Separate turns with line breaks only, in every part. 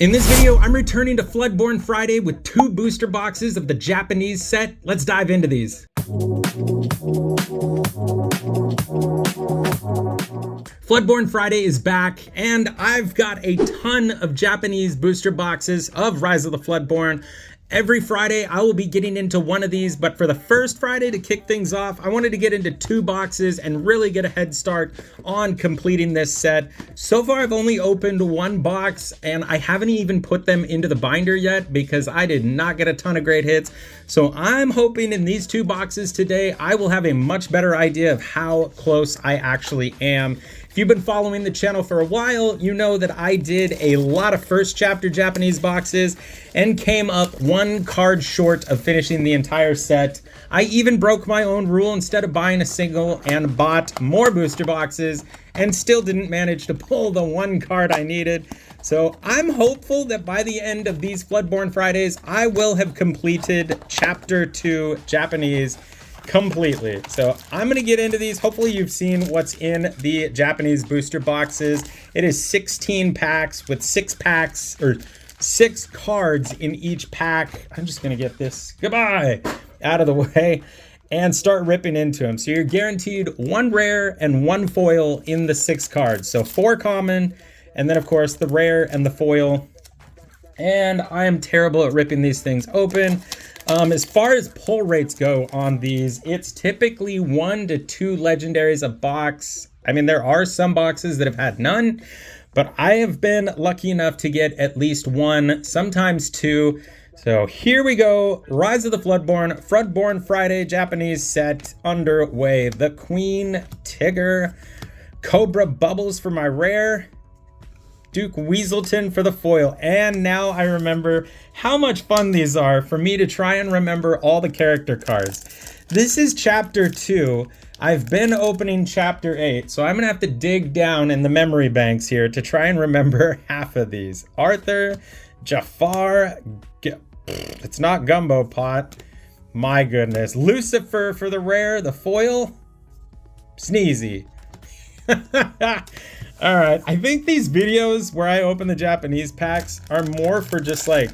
In this video, I'm returning to Floodborn Friday with 2 booster boxes of the Japanese set. Let's dive into these. Floodborn Friday is back, and I've got a ton of Japanese booster boxes of Rise of the Floodborn. Every Friday, I will be getting into one of these, but for the first Friday to kick things off, I wanted to get into 2 boxes and really get a head start on completing this set. So far, I've only opened 1 box, and I haven't even put them into the binder yet because I did not get a ton of great hits. So I'm hoping in these 2 boxes today, I will have a much better idea of how close I actually am. If you've been following the channel for a while, you know that I did a lot of first chapter Japanese boxes and came up 1 card short of finishing the entire set. I even broke my own rule instead of buying a single and bought more booster boxes and still didn't manage to pull the 1 card I needed. So I'm hopeful that by the end of these Floodborn Fridays, I will have completed chapter 2 Japanese completely. So I'm gonna get into these. Hopefully you've seen what's in the Japanese booster boxes. It is 16 packs with 6 cards in each pack. I'm just gonna get this goodbye out of the way and start ripping into them. So you're guaranteed 1 rare and 1 foil in the 6 cards. So 4 common, and then of course the rare and the foil. And I am terrible at ripping these things open. As far as pull rates go on these, it's typically 1 to 2 legendaries a box. I mean, there are some boxes that have had none, but I have been lucky enough to get at least 1, sometimes 2. So here we go. Rise of the Floodborn Friday Japanese set underway. The Queen Tigger, Cobra Bubbles for my rare, Duke Weaselton for the foil. And now I remember how much fun these are for me to try and remember all the character cards. This is chapter 2. I've been opening chapter 8, so I'm gonna have to dig down in the memory banks here to try and remember half of these. Arthur, Jafar, it's not Gumbo Pot. My goodness. Lucifer for the rare, the foil, Sneezy. All right, I think these videos where I open the Japanese packs are more for just like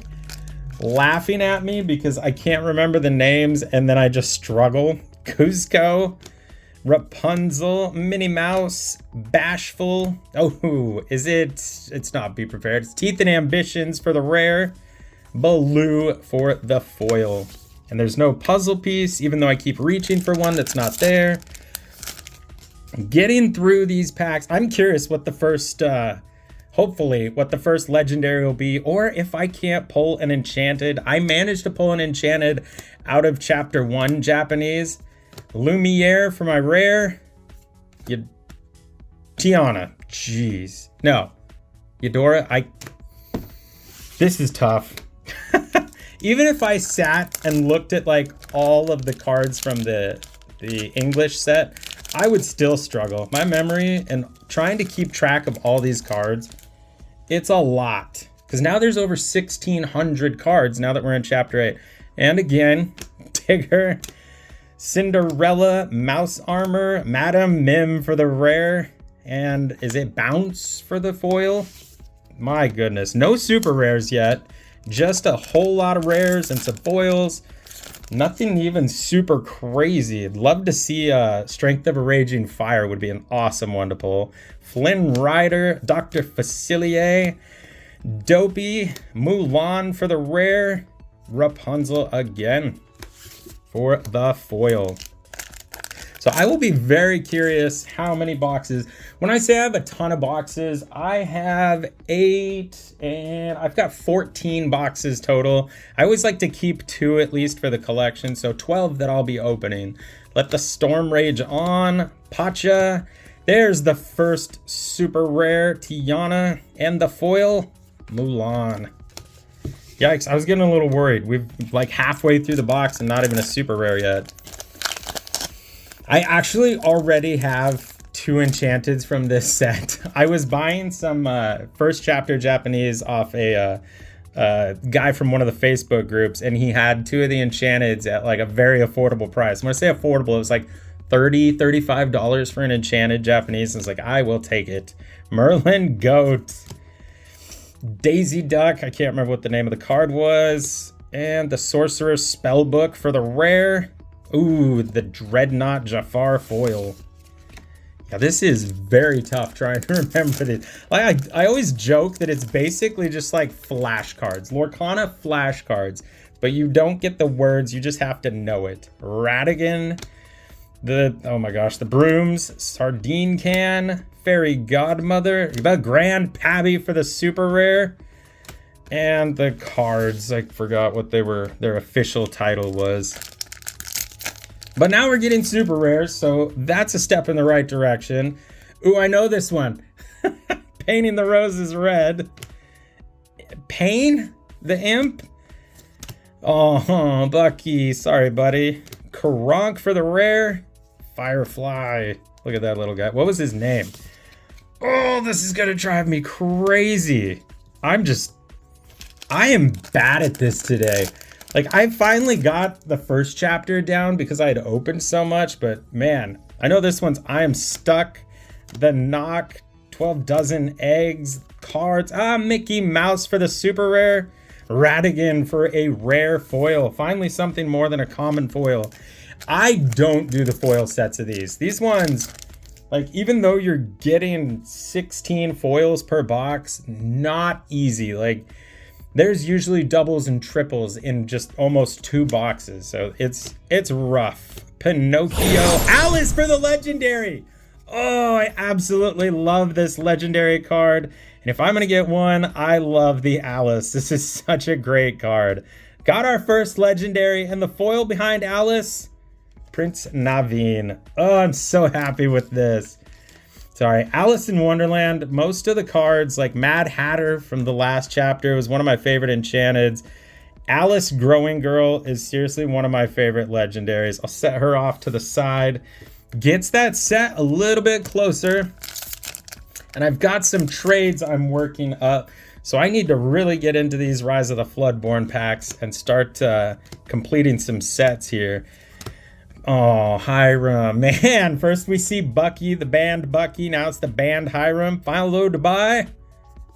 laughing at me because I can't remember the names and then I just struggle. Cusco, Rapunzel, Minnie Mouse, Bashful. Oh, it's not Be Prepared. It's Teeth and Ambitions for the rare, Baloo for the foil. And there's no puzzle piece, even though I keep reaching for one that's not there. Getting through these packs, I'm curious what the first, hopefully, what the first legendary will be, or if I can't pull an enchanted. I managed to pull an enchanted out of chapter 1 Japanese. Lumiere for my rare. Tiana, jeez. No, Eudora, this is tough. Even if I sat and looked at like all of the cards from the English set, I would still struggle. My memory and trying to keep track of all these cards, it's a lot. Because now there's over 1,600 cards now that we're in chapter 8. And again, Tigger, Cinderella, Mouse Armor, Madam Mim for the rare, and is it Bounce for the foil? My goodness, no super rares yet. Just a whole lot of rares and some foils. Nothing even super crazy. I'd love to see Strength of a Raging Fire would be an awesome one to pull. Flynn Rider, Dr. Facilier, Dopey, Mulan for the rare, Rapunzel again for the foil. So I will be very curious how many boxes. When I say I have a ton of boxes, I have 8 and I've got 14 boxes total. I always like to keep 2 at least for the collection, so 12 that I'll be opening. Let the storm rage on. Pacha. There's the first super rare, Tiana, and the foil, Mulan. Yikes, I was getting a little worried. We've like halfway through the box and not even a super rare yet. I actually already have 2 enchanteds from this set. I was buying some first chapter Japanese off a guy from one of the Facebook groups, and he had 2 of the enchanteds at like a very affordable price. When I say affordable, it was like $35 for an enchanted Japanese. I was like, I will take it. Merlin Goat. Daisy Duck, I can't remember what the name of the card was. And the Sorcerer's Spellbook for the rare. Ooh, the Dreadnought Jafar foil. Yeah, this is very tough trying to remember this. Like, I always joke that it's basically just like flashcards. Lorcana flashcards. But you don't get the words, you just have to know it. Radigan. Oh my gosh, the Brooms. Sardine Can. Fairy Godmother. The Grand Pabby for the super rare. And the cards. I forgot what their official title was. But now we're getting super rares, so that's a step in the right direction. Ooh, I know this one. Painting the Roses Red. Pain? The Imp? Oh, Bucky. Sorry, buddy. Karonk for the rare. Firefly. Look at that little guy. What was his name? Oh, this is going to drive me crazy. I am bad at this today. Like, I finally got the first chapter down because I had opened so much, but man, I know this one's I Am Stuck, The Knock, 12 Dozen Eggs, cards, Mickey Mouse for the super rare, Radigan for a rare foil. Finally something more than a common foil. I don't do the foil sets of these. These ones, like, even though you're getting 16 foils per box, not easy. Like, there's usually doubles and triples in just almost 2 boxes, so it's rough. Pinocchio, Alice for the legendary. Oh, I absolutely love this legendary card. And if I'm gonna get one, I love the Alice. This is such a great card. Got our first legendary, and the foil behind Alice, Prince Naveen. Oh, I'm so happy with this. Sorry, Alice in Wonderland, most of the cards, like Mad Hatter from the last chapter was one of my favorite enchanteds. Alice Growing Girl is seriously one of my favorite legendaries. I'll set her off to the side. Gets that set a little bit closer. And I've got some trades I'm working up. So I need to really get into these Rise of the Floodborn packs and start completing some sets here. Oh, Hiram, man. First we see Bucky, the band Bucky. Now it's the band Hiram. Followed by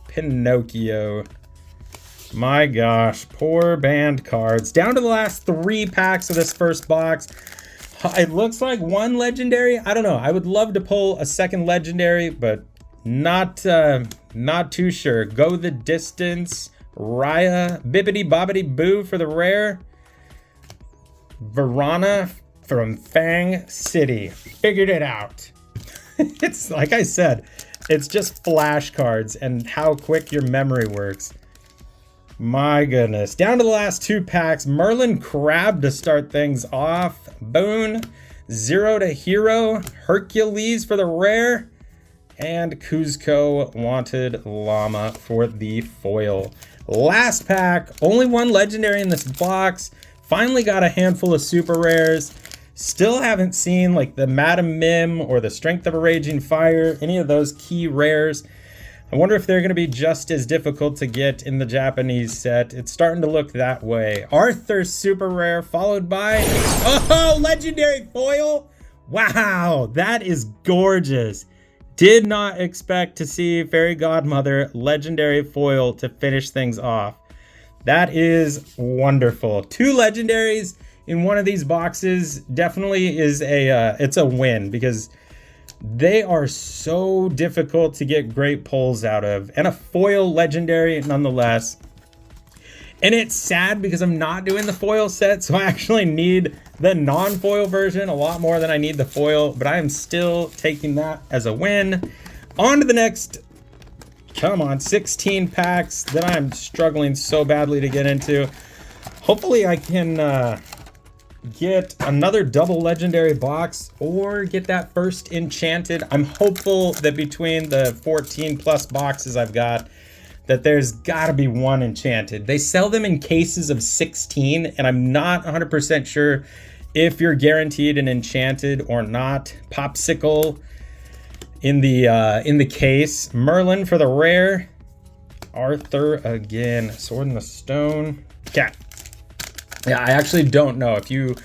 Pinocchio. My gosh, poor band cards. Down to the last 3 packs of this first box. It looks like 1 legendary. I don't know. I would love to pull a second legendary, but not too sure. Go the Distance. Raya. Bibbidi Bobbidi Boo for the rare. Verana from Fang City. Figured it out. It's like I said, it's just flashcards and how quick your memory works. My goodness. Down to the last 2 packs. Merlin Crab to start things off. Boone. Zero to Hero. Hercules for the rare. And Kuzco Wanted Llama for the foil. Last pack. Only 1 legendary in this box. Finally got a handful of super rares. Still haven't seen like the Madam Mim or the Strength of a Raging Fire, any of those key rares. I wonder if they're going to be just as difficult to get in the Japanese set. It's starting to look that way. Arthur super rare followed by, oh, legendary foil. Wow, that is gorgeous. Did not expect to see Fairy Godmother legendary foil to finish things off. That is wonderful. 2 legendaries in one of these boxes definitely is it's a win because they are so difficult to get great pulls out of, and a foil legendary nonetheless. And it's sad because I'm not doing the foil set, so I actually need the non-foil version a lot more than I need the foil, but I am still taking that as a win. On to the next, come on, 16 packs that I'm struggling so badly to get into. Hopefully I can get another double legendary box or get that first enchanted. I'm hopeful that between the 14 plus boxes I've got, that there's gotta be 1 enchanted. They sell them in cases of 16, and I'm not 100% sure if you're guaranteed an enchanted or not. Popsicle in the case. Merlin for the rare. Arthur again. Sword in the Stone. Cat. Yeah, I actually don't know. If you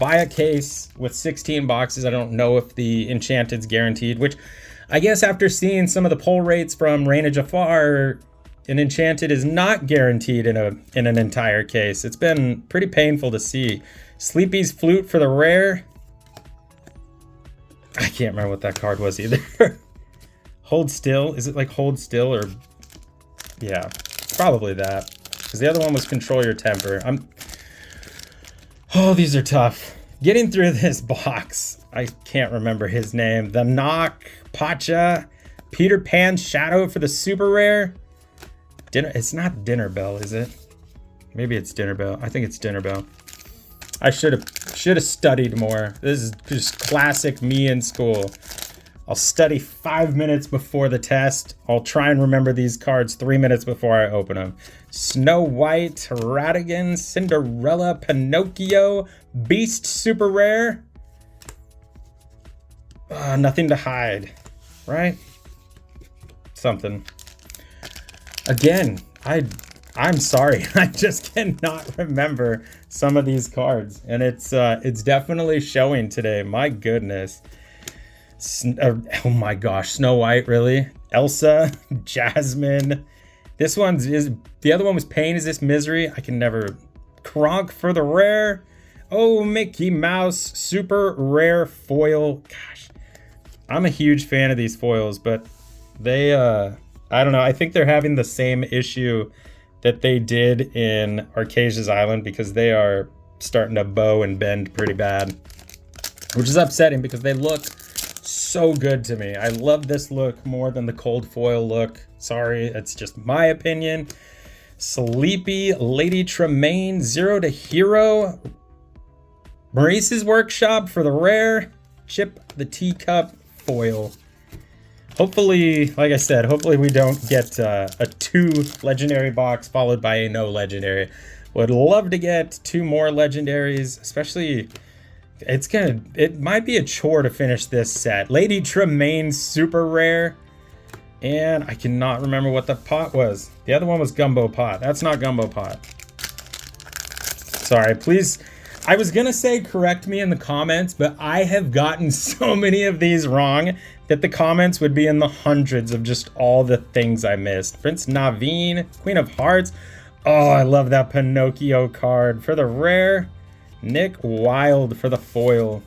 buy a case with 16 boxes, I don't know if the enchanted's guaranteed, which I guess after seeing some of the pull rates from Raina Jafar, an enchanted is not guaranteed in an entire case. It's been pretty painful to see. Sleepy's Flute for the rare. I can't remember what that card was either. Hold Still. Is it like Hold Still or... Yeah, probably that. Because the other one was Control Your Temper. Oh, these are tough. Getting through this box. I can't remember his name. The Knock, Pacha, Peter Pan Shadow for the super rare. It's not Dinner Bell, is it? Maybe it's Dinner Bell. I think it's Dinner Bell. I should have studied more. This is just classic me in school. I'll study 5 minutes before the test. I'll try and remember these cards 3 minutes before I open them. Snow White, Ratigan, Cinderella, Pinocchio, Beast Super Rare. Nothing to Hide, right? Something. Again, I'm sorry. I just cannot remember some of these cards, and it's definitely showing today. My goodness. Oh my gosh, Snow White, really? Elsa, Jasmine. This one's the other one was Pain. Is this Misery? I can never. Kronk for the rare. Oh, Mickey Mouse super rare foil. Gosh, I'm a huge fan of these foils, but they I don't know. I think they're having the same issue that they did in Arcasia's Island, because they are starting to bow and bend pretty bad, which is upsetting because they look so good to me. I love this look more than the cold foil look. Sorry, it's just my opinion. Sleepy, Lady Tremaine, Zero to Hero, Maurice's Workshop for the rare, Chip the Teacup foil. Hopefully, like I said, hopefully we don't get a 2 legendary box followed by a no legendary. Would love to get 2 more legendaries, especially it might be a chore to finish this set. Lady Tremaine super rare, and I cannot remember what the pot was. The other one was Gumbo Pot. That's not Gumbo Pot. Sorry, please. I was gonna say correct me in the comments, but I have gotten so many of these wrong that the comments would be in the hundreds of just all the things I missed. Prince Naveen, Queen of Hearts. Oh, I love that Pinocchio card for the rare. Nick Wilde for the foil.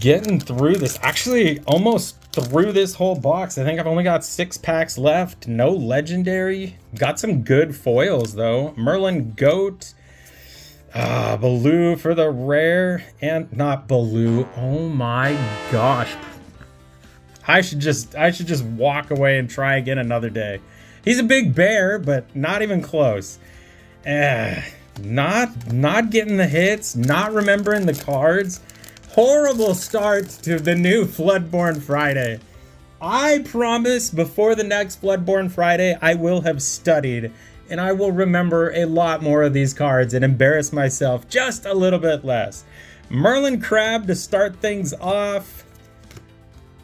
Getting through this, actually almost through this whole box. I think I've only got 6 packs left. No legendary. Got some good foils though. Merlin Goat. Baloo for the rare, and not Baloo. Oh my gosh. I should just walk away and try again another day. He's a big bear, but not even close. Not getting the hits, not remembering the cards. Horrible start to the new Floodborn Friday. I promise before the next Floodborn Friday, I will have studied and I will remember a lot more of these cards and embarrass myself just a little bit less. Merlin Crab to start things off.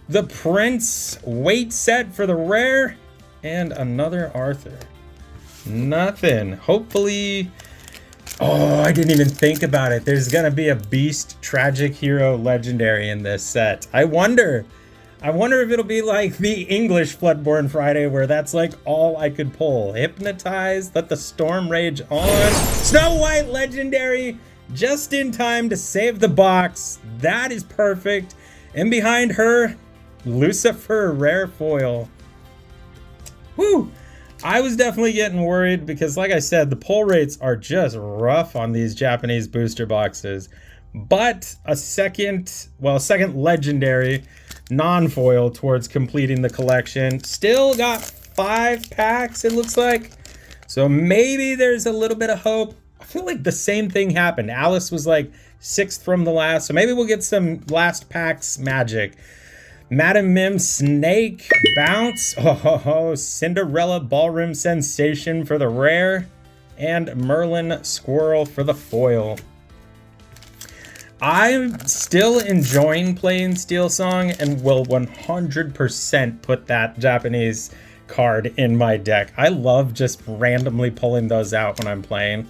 The Prince weight set for the rare, and another Arthur. Nothing. Hopefully. Oh, I didn't even think about it. There's gonna be a Beast Tragic Hero Legendary in this set. I wonder if it'll be like the English Floodborn Friday, where that's like all I could pull. Hypnotize, Let the Storm Rage On. Snow White Legendary, just in time to save the box. That is perfect. And behind her, Lucifer Rare Foil. Woo! I was definitely getting worried because, like I said, the pull rates are just rough on these Japanese booster boxes. But a second legendary non-foil towards completing the collection. Still got 5 packs, it looks like. So maybe there's a little bit of hope. I feel like the same thing happened. Alice was like 6th from the last, so maybe we'll get some last packs magic. Madam Mim Snake Bounce. Oh, Cinderella Ballroom Sensation for the rare. And Merlin Squirrel for the foil. I'm still enjoying playing Steel Song and will 100% put that Japanese card in my deck. I love just randomly pulling those out when I'm playing.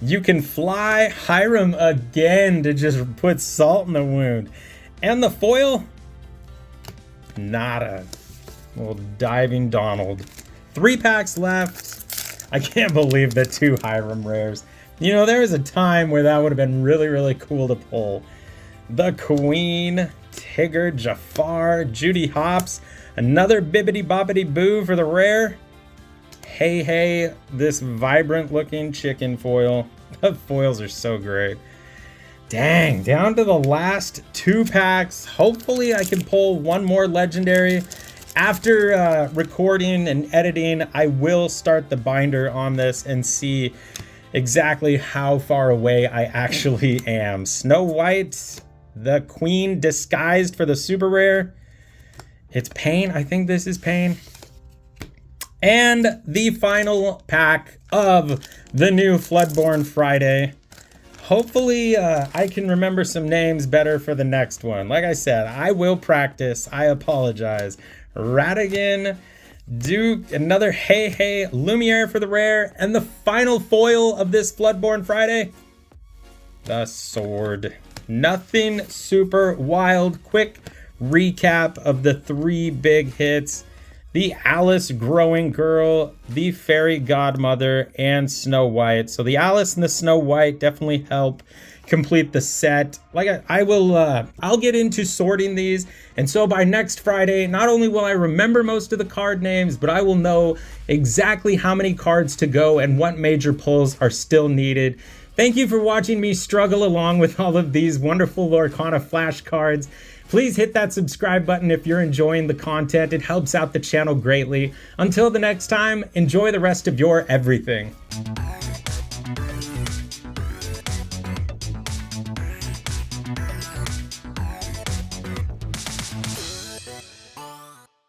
You Can Fly, Hiram again to just put salt in the wound. And the foil, nada. Little diving Donald. 3 packs left. I can't believe the 2 Hiram rares. You know, there was a time where that would have been really, really cool to pull. The Queen, Tigger, Jafar, Judy Hopps, another Bibbidi Bobbidi Boo for the rare. Hey, this vibrant looking chicken foil. The foils are so great. Dang, down to the last 2 packs. Hopefully I can pull one more legendary. After recording and editing, I will start the binder on this and see exactly how far away I actually am. Snow White, the Queen disguised for the super rare. It's Pain. I think this is Pain. And the final pack of the new Floodborn Friday. Hopefully I can remember some names better for the next one. Like I said, I will practice. I apologize. Radigan, Duke, another Hey, Lumiere for the rare, and the final foil of this Floodborn Friday, the Sword. Nothing super wild. Quick recap of the 3 big hits. The Alice Growing Girl, the Fairy Godmother, and Snow White. So the Alice and the Snow White definitely help complete the set. Like I'll get into sorting these, and so by next Friday, not only will I remember most of the card names, but I will know exactly how many cards to go and what major pulls are still needed. Thank you for watching me struggle along with all of these wonderful Lorcana flashcards. Please hit that subscribe button if you're enjoying the content. It helps out the channel greatly. Until the next time, enjoy the rest of your everything.